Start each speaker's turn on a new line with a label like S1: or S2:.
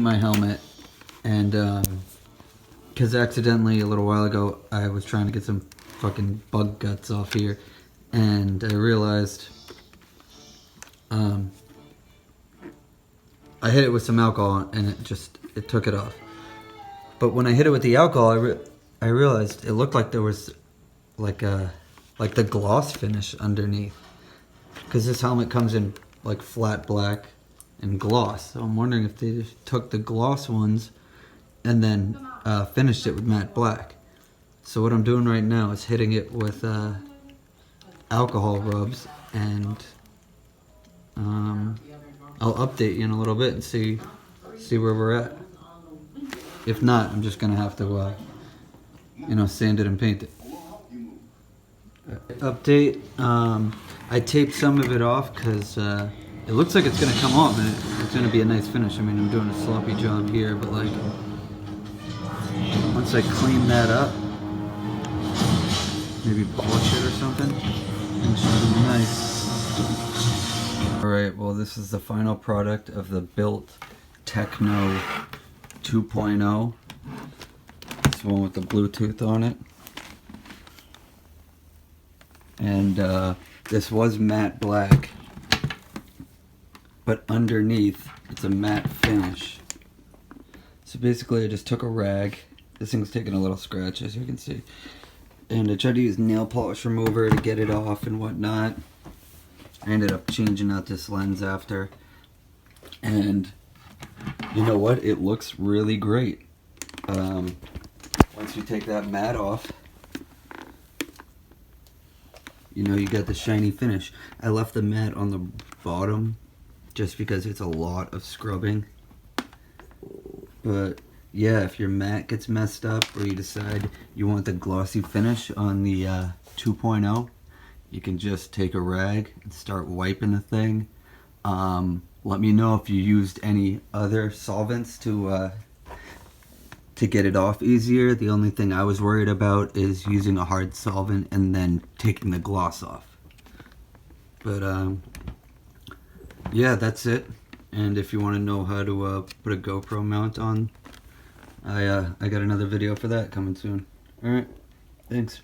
S1: my helmet, and because accidentally a little while ago I was trying to get some fucking bug guts off here, and I realized I hit it with some alcohol and it took it off. But when I hit it with the alcohol, I realized it looked like there was like the gloss finish underneath, because this helmet comes in like flat black and gloss. So I'm wondering if they just took the gloss ones and then finished it with matte black. So what I'm doing right now is hitting it with alcohol rubs, and I'll update you in a little bit and see where we're at. If not, I'm just gonna have to sand it and paint it. Update, I taped some of it off because it looks like it's gonna come off and it's gonna be a nice finish. I mean, I'm doing a sloppy job here, but like once I clean that up, maybe polish it or something, it should be nice. Alright, well, this is the final product of the Bilt Techno 2.0. It's the one with the Bluetooth on it. And this was matte black, but underneath it's a matte finish. So basically I just took a rag. This thing's taking a little scratch, as you can see, and I tried to use nail polish remover to get it off and whatnot. I ended up changing out this lens after, and you know what, it looks really great. Once you take that matte off, you know, you got the shiny finish. I left the matte on the bottom just because it's a lot of scrubbing. But yeah, if your matte gets messed up or you decide you want the glossy finish on the 2.0, you can just take a rag and start wiping the thing. Let me know if you used any other solvents to get it off easier. The only thing I was worried about is using a hard solvent and then taking the gloss off. But yeah, that's it. And if you want to know how to put a GoPro mount on, I got another video for that coming soon. Alright, thanks.